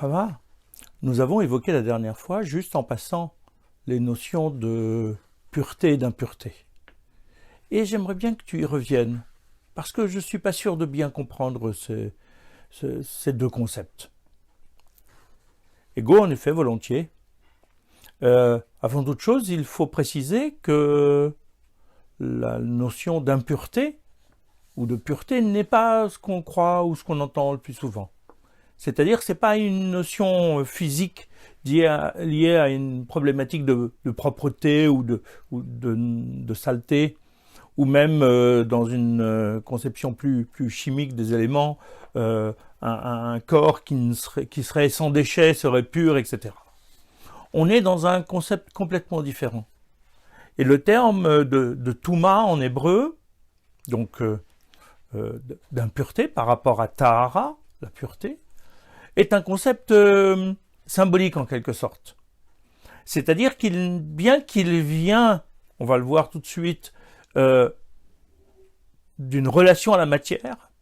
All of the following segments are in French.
Rava, nous avons évoqué la dernière fois, juste en passant, les notions de pureté et d'impureté. Et j'aimerais bien que tu y reviennes, parce que je ne suis pas sûr de bien comprendre ces deux concepts. Ego, en effet, volontiers. Avant toute chose, il faut préciser que la notion d'impureté ou de pureté n'est pas ce qu'on croit ou ce qu'on entend le plus souvent. C'est-à-dire que ce n'est pas une notion physique liée à une problématique de propreté ou de saleté, ou même dans une conception plus chimique des éléments, un corps qui serait sans déchets, serait pur, etc. On est dans un concept complètement différent. Et le terme de touma en hébreu, donc d'impureté par rapport à tahara, la pureté, est un concept symbolique en quelque sorte. C'est-à-dire bien qu'il vient, on va le voir tout de suite, d'une relation à la matière,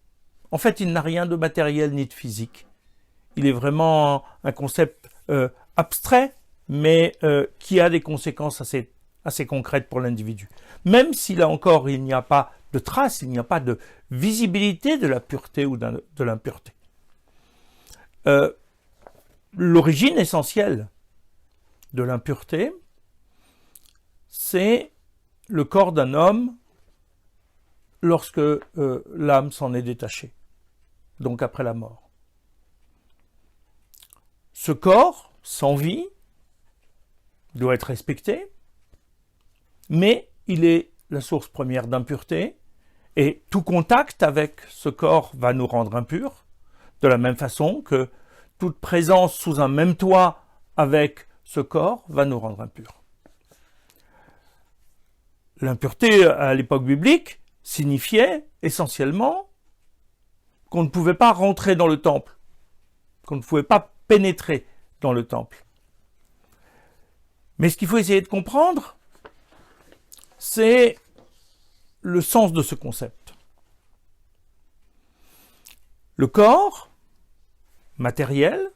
en fait il n'a rien de matériel ni de physique. Il est vraiment un concept abstrait, mais qui a des conséquences assez concrètes pour l'individu. Même si là encore il n'y a pas de trace, il n'y a pas de visibilité de la pureté ou de l'impureté. L'origine essentielle de l'impureté, c'est le corps d'un homme lorsque l'âme s'en est détachée, donc après la mort. Ce corps, sans vie, doit être respecté, mais il est la source première d'impureté, et tout contact avec ce corps va nous rendre impurs, de la même façon que toute présence sous un même toit avec ce corps va nous rendre impurs. L'impureté à l'époque biblique signifiait essentiellement qu'on ne pouvait pas rentrer dans le temple, qu'on ne pouvait pas pénétrer dans le temple. Mais ce qu'il faut essayer de comprendre, c'est le sens de ce concept. Le corps matériel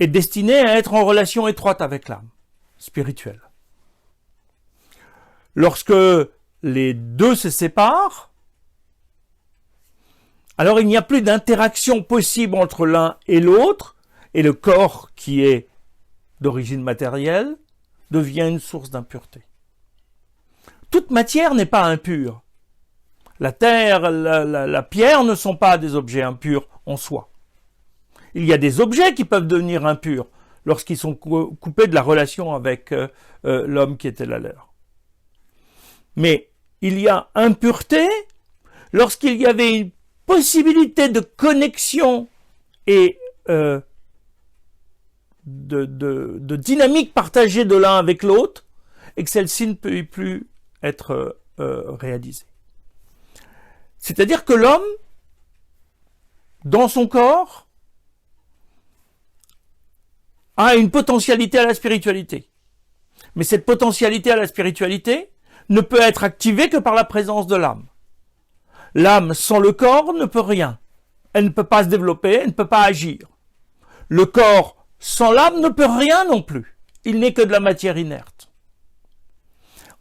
est destiné à être en relation étroite avec l'âme spirituelle. Lorsque les deux se séparent, alors il n'y a plus d'interaction possible entre l'un et l'autre, et le corps qui est d'origine matérielle devient une source d'impureté. Toute matière n'est pas impure. La terre, la pierre ne sont pas des objets impurs en soi. Il y a des objets qui peuvent devenir impurs lorsqu'ils sont coupés de la relation avec l'homme qui était la leur. Mais il y a impureté lorsqu'il y avait une possibilité de connexion et de dynamique partagée de l'un avec l'autre, et que celle-ci ne peut plus être réalisée. C'est-à-dire que l'homme, dans son corps, a une potentialité à la spiritualité. Mais cette potentialité à la spiritualité ne peut être activée que par la présence de l'âme. L'âme sans le corps ne peut rien. Elle ne peut pas se développer, elle ne peut pas agir. Le corps sans l'âme ne peut rien non plus. Il n'est que de la matière inerte.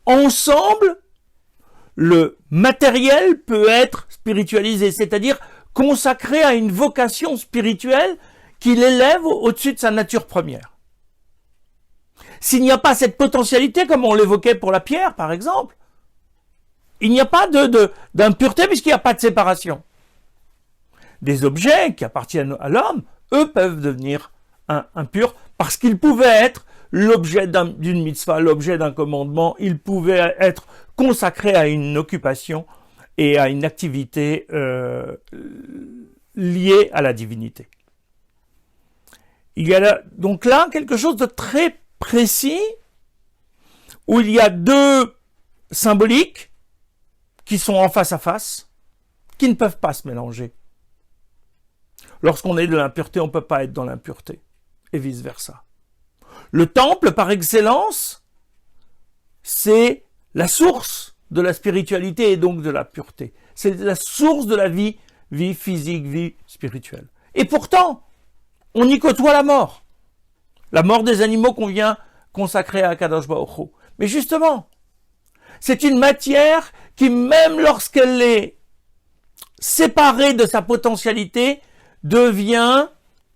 Ensemble, le matériel peut être spiritualisé, c'est-à-dire consacré à une vocation spirituelle qui l'élève au-dessus de sa nature première. S'il n'y a pas cette potentialité, comme on l'évoquait pour la pierre, par exemple, il n'y a pas d'impureté puisqu'il n'y a pas de séparation. Des objets qui appartiennent à l'homme, eux, peuvent devenir impurs parce qu'ils pouvaient être l'objet d'une mitzvah, l'objet d'un commandement, ils pouvaient être consacrés à une occupation et à une activité liée à la divinité. Il y a donc là quelque chose de très précis où il y a deux symboliques qui sont en face à face, qui ne peuvent pas se mélanger. Lorsqu'on est de l'impureté, on ne peut pas être dans l'impureté, et vice-versa. Le temple, par excellence, c'est la source de la spiritualité et donc de la pureté. C'est la source de la vie physique, vie spirituelle. Et pourtant, on y côtoie la mort. La mort des animaux qu'on vient consacrer à Akadosh Baruch Hu. Mais justement, c'est une matière qui, même lorsqu'elle est séparée de sa potentialité, devient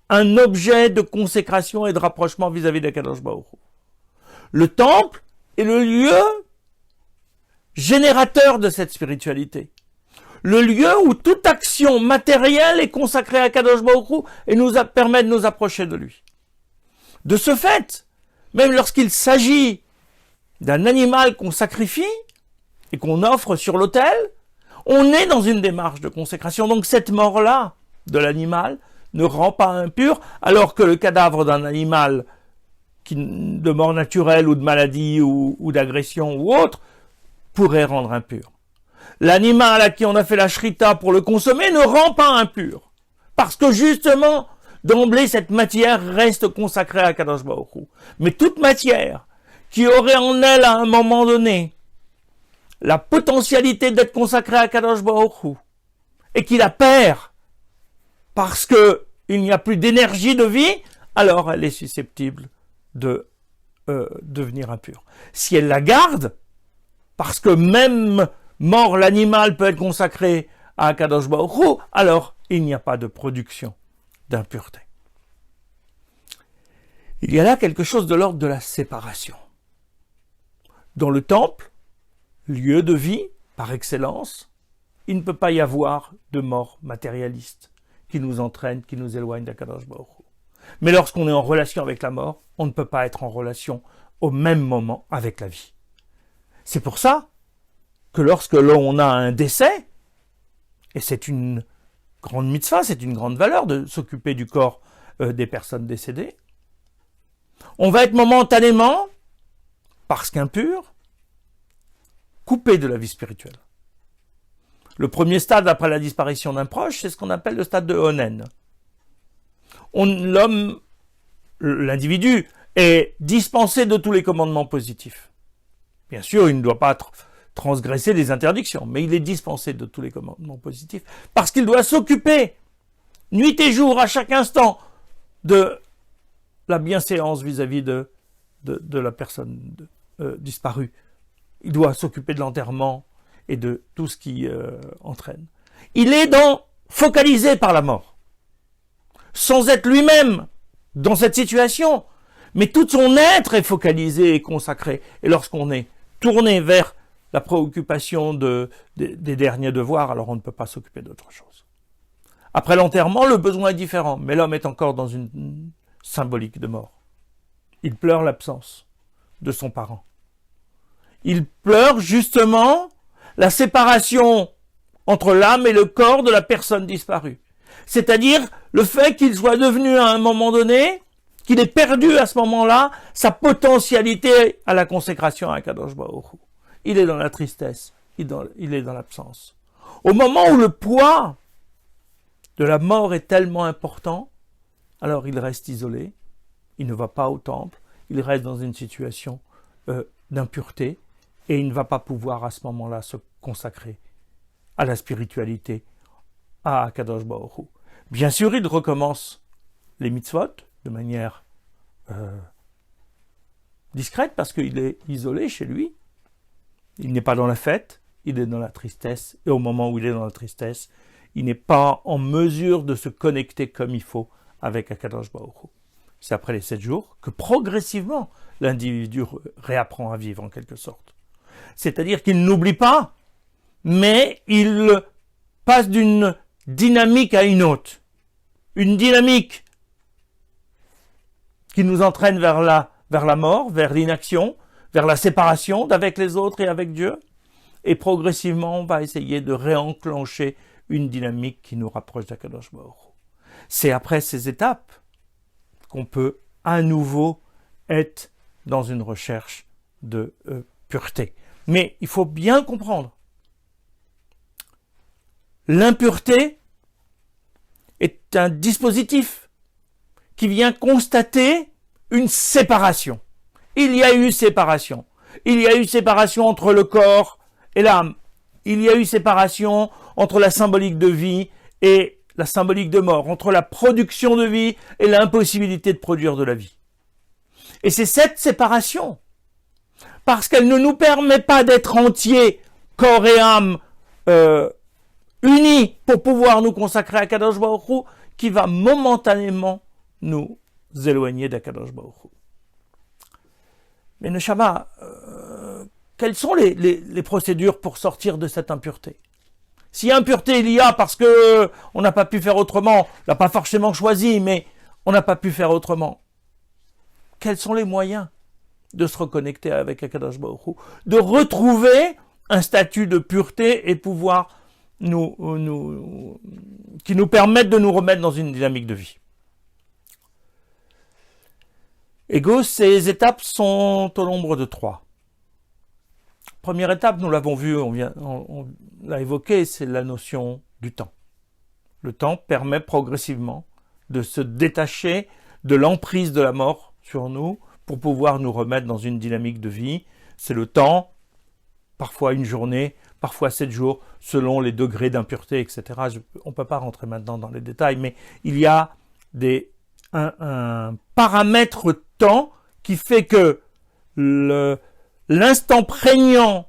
un objet de consécration et de rapprochement vis-à-vis d'Akadosh Baruch Hu. Le temple est le lieu générateur de cette spiritualité. Le lieu où toute action matérielle est consacrée à Kadosh Baruch Hu et permet de nous approcher de lui. De ce fait, même lorsqu'il s'agit d'un animal qu'on sacrifie et qu'on offre sur l'autel, on est dans une démarche de consécration. Donc cette mort-là de l'animal ne rend pas impur, alors que le cadavre d'un animal de mort naturelle ou de maladie ou d'agression ou autre pourrait rendre impur. L'animal à qui on a fait la shrita pour le consommer ne rend pas impur. Parce que justement, d'emblée, cette matière reste consacrée à Kadosh Baruch Hu. Mais toute matière qui aurait en elle, à un moment donné, la potentialité d'être consacrée à Kadosh Baruch Hu, et qui la perd parce que il n'y a plus d'énergie de vie, alors elle est susceptible de devenir impure. Si elle la garde, parce que même mort l'animal peut être consacré à Kadosh Baruch Hu, alors il n'y a pas de production d'impureté. Il y a là quelque chose de l'ordre de la séparation. Dans le temple, lieu de vie par excellence, il ne peut pas y avoir de mort matérialiste qui nous entraîne, qui nous éloigne d'Akadosh Baruch Hu. Mais lorsqu'on est en relation avec la mort, on ne peut pas être en relation au même moment avec la vie. C'est pour ça que lorsque l'on a un décès, et c'est une grande mitzvah, c'est une grande valeur de s'occuper du corps des personnes décédées, on va être momentanément, parce qu'impur, coupé de la vie spirituelle. Le premier stade après la disparition d'un proche, c'est ce qu'on appelle le stade de Onen. L'homme, l'individu, est dispensé de tous les commandements positifs. Bien sûr, il ne doit pas transgresser les interdictions, mais il est dispensé de tous les commandements positifs, parce qu'il doit s'occuper, nuit et jour, à chaque instant, de la bienséance vis-à-vis de la personne disparue. Il doit s'occuper de l'enterrement et de tout ce qui entraîne. Il est focalisé par la mort, sans être lui-même dans cette situation, mais tout son être est focalisé et consacré. Et lorsqu'on est tourné vers la préoccupation des derniers devoirs, alors on ne peut pas s'occuper d'autre chose. Après l'enterrement, le besoin est différent, mais l'homme est encore dans une symbolique de mort. Il pleure l'absence de son parent. Il pleure justement la séparation entre l'âme et le corps de la personne disparue. C'est-à-dire le fait qu'il soit devenu à un moment donné, qu'il ait perdu à ce moment-là sa potentialité à la consécration à Kadosh Baruch Hu. Il est dans la tristesse, il est dans l'absence. Au moment où le poids de la mort est tellement important, alors il reste isolé, il ne va pas au temple, il reste dans une situation d'impureté, et il ne va pas pouvoir à ce moment-là se consacrer à la spiritualité, à Kadosh Baruch Hu. Bien sûr, il recommence les mitzvot de manière discrète, parce qu'il est isolé chez lui. Il n'est pas dans la fête, il est dans la tristesse, et au moment où il est dans la tristesse, il n'est pas en mesure de se connecter comme il faut avec Akadosh Baruch Hu. C'est après les 7 jours que progressivement l'individu réapprend à vivre en quelque sorte. C'est-à-dire qu'il n'oublie pas, mais il passe d'une dynamique à une autre. Une dynamique qui nous entraîne vers la mort, vers l'inaction, vers la séparation d'avec les autres et avec Dieu. Et progressivement, on va essayer de réenclencher une dynamique qui nous rapproche d'Akadosh Baruch Hu. C'est après ces étapes qu'on peut à nouveau être dans une recherche de pureté. Mais il faut bien comprendre, l'impureté est un dispositif qui vient constater une séparation. Il y a eu séparation. Il y a eu séparation entre le corps et l'âme. Il y a eu séparation entre la symbolique de vie et la symbolique de mort, entre la production de vie et l'impossibilité de produire de la vie. Et c'est cette séparation, parce qu'elle ne nous permet pas d'être entiers, corps et âme, unis pour pouvoir nous consacrer à Kadosh Baruch Hu, qui va momentanément nous éloigner d'Akadosh Baruch Hu. Mais Neshama, quelles sont les procédures pour sortir de cette impureté? Si impureté il y a parce que on n'a pas pu faire autrement, on n'a pas forcément choisi, mais on n'a pas pu faire autrement, quels sont les moyens de se reconnecter avec Akadosh Baruch Hu, de retrouver un statut de pureté et pouvoir qui nous permettent de nous remettre dans une dynamique de vie? Ego, ces étapes sont au nombre de 3. Première étape, nous l'avons vu, on l'a évoqué, c'est la notion du temps. Le temps permet progressivement de se détacher de l'emprise de la mort sur nous pour pouvoir nous remettre dans une dynamique de vie. C'est le temps, parfois une journée, parfois 7 jours, selon les degrés d'impureté, etc. On ne peut pas rentrer maintenant dans les détails, mais il y a un paramètre temps qui fait que l'instant prégnant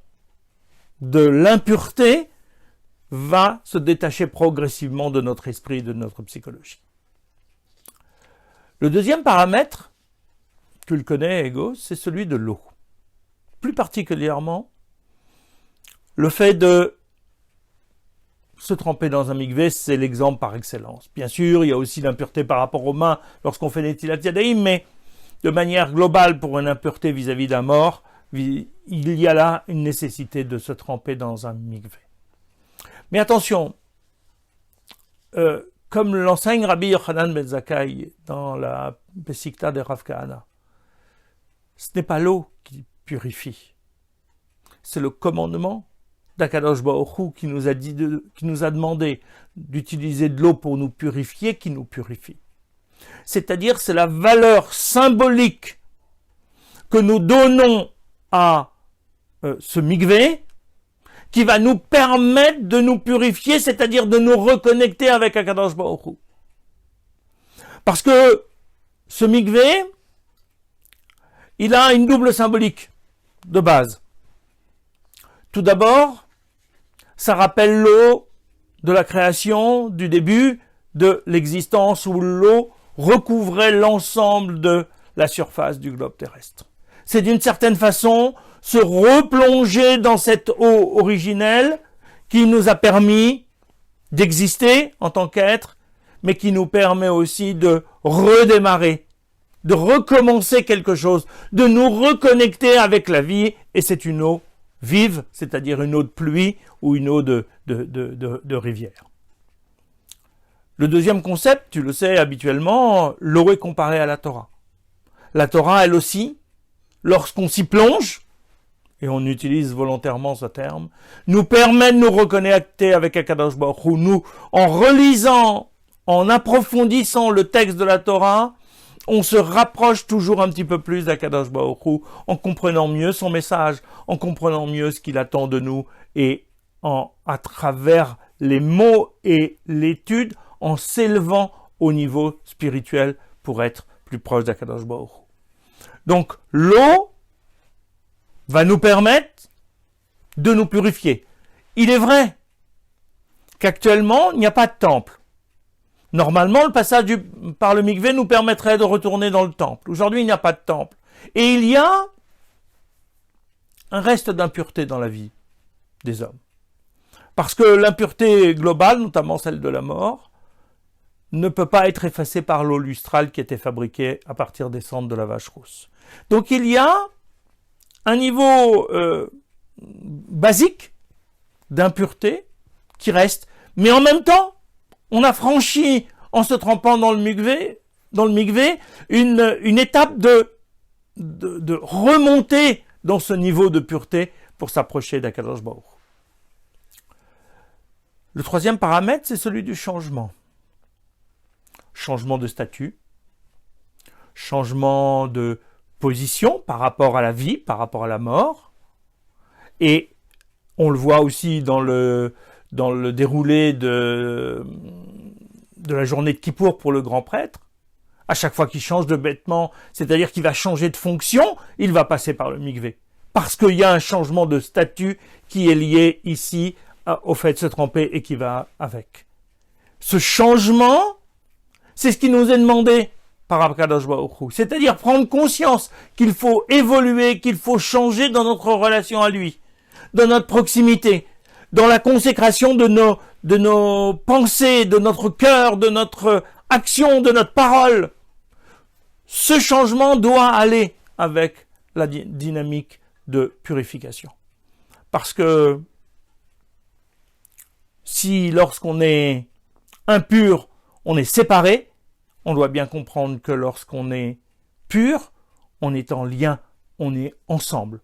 de l'impureté va se détacher progressivement de notre esprit, de notre psychologie. Le deuxième paramètre, tu le connais, Ego, c'est celui de l'eau. Plus particulièrement, le fait de se tremper dans un mikvé, c'est l'exemple par excellence. Bien sûr, il y a aussi l'impureté par rapport aux mains lorsqu'on fait Netilat Yadayim, mais de manière globale, pour une impureté vis-à-vis d'un mort, il y a là une nécessité de se tremper dans un mikvé. Mais attention, comme l'enseigne Rabbi Yochanan ben Zakkai dans la Pesikta de Rav Kahana, ce n'est pas l'eau qui purifie, c'est le commandement d'Akadosh Baruch Hu qui nous a demandé d'utiliser de l'eau pour nous purifier, qui nous purifie. C'est-à-dire, c'est la valeur symbolique que nous donnons à ce mikvé qui va nous permettre de nous purifier, c'est-à-dire de nous reconnecter avec Akadosh Baruch Hu. Parce que ce mikvé, il a une double symbolique de base. Tout d'abord, ça rappelle l'eau de la création, du début de l'existence où l'eau recouvrait l'ensemble de la surface du globe terrestre. C'est d'une certaine façon se replonger dans cette eau originelle qui nous a permis d'exister en tant qu'être, mais qui nous permet aussi de redémarrer, de recommencer quelque chose, de nous reconnecter avec la vie, et c'est une eau vive, c'est-à-dire une eau de pluie ou une eau de rivière. Le deuxième concept, tu le sais habituellement, l'eau est comparée à la Torah. La Torah, elle aussi, lorsqu'on s'y plonge, et on utilise volontairement ce terme, nous permet de nous reconnecter avec Akadosh Baruch Hu. Nous, en relisant, en approfondissant le texte de la Torah, on se rapproche toujours un petit peu plus d'Akadosh Baruch Hu, en comprenant mieux son message, en comprenant mieux ce qu'il attend de nous, et à travers les mots et l'étude, en s'élevant au niveau spirituel pour être plus proche d'Akadosh Baruch Hu. Donc, l'eau va nous permettre de nous purifier. Il est vrai qu'actuellement, il n'y a pas de temple. Normalement, le passage par le mikvé nous permettrait de retourner dans le temple. Aujourd'hui, il n'y a pas de temple. Et il y a un reste d'impureté dans la vie des hommes. Parce que l'impureté globale, notamment celle de la mort, ne peut pas être effacée par l'eau lustrale qui était fabriquée à partir des cendres de la vache rousse. Donc il y a un niveau basique d'impureté qui reste, mais en même temps, on a franchi, en se trempant dans le mikvé, une étape de remonter dans ce niveau de pureté pour s'approcher d'Akadosh Baruch Hu. Le troisième paramètre, c'est celui du changement. Changement de statut, changement de position par rapport à la vie, par rapport à la mort. Et on le voit aussi dans le déroulé de de la journée de Kippour pour le grand prêtre. À chaque fois qu'il change de vêtement, c'est-à-dire qu'il va changer de fonction, il va passer par le mikvé. Parce qu'il y a un changement de statut qui est lié ici au fait de se tremper et qui va avec. Ce changement, c'est ce qui nous est demandé par Akadosh Baruch Hu. C'est-à-dire prendre conscience qu'il faut évoluer, qu'il faut changer dans notre relation à lui, dans notre proximité, dans la consécration de nos pensées, de notre cœur, de notre action, de notre parole. Ce changement doit aller avec la dynamique de purification. Parce que si lorsqu'on est impur, on est séparé, on doit bien comprendre que lorsqu'on est pur, on est en lien, on est ensemble.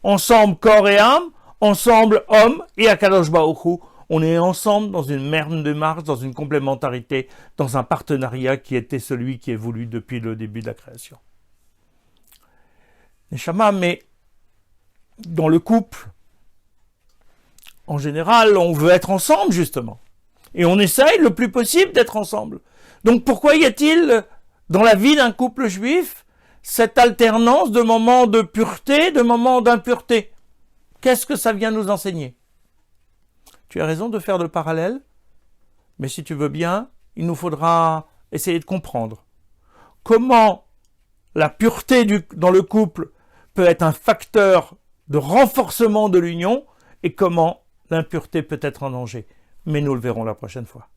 Ensemble corps et âme, ensemble homme et Akadosh Baruch Hu, on est ensemble dans une même démarche, dans une complémentarité, dans un partenariat qui était celui qui est voulu depuis le début de la création. Neshama, mais dans le couple, en général, on veut être ensemble, justement. Et on essaye le plus possible d'être ensemble. Donc pourquoi y a-t-il, dans la vie d'un couple juif, cette alternance de moments de pureté, de moments d'impureté? Qu'est-ce que ça vient nous enseigner? Tu as raison de faire le parallèle, mais si tu veux bien, il nous faudra essayer de comprendre comment la pureté dans le couple peut être un facteur de renforcement de l'union et comment l'impureté peut être un danger. Mais nous le verrons la prochaine fois.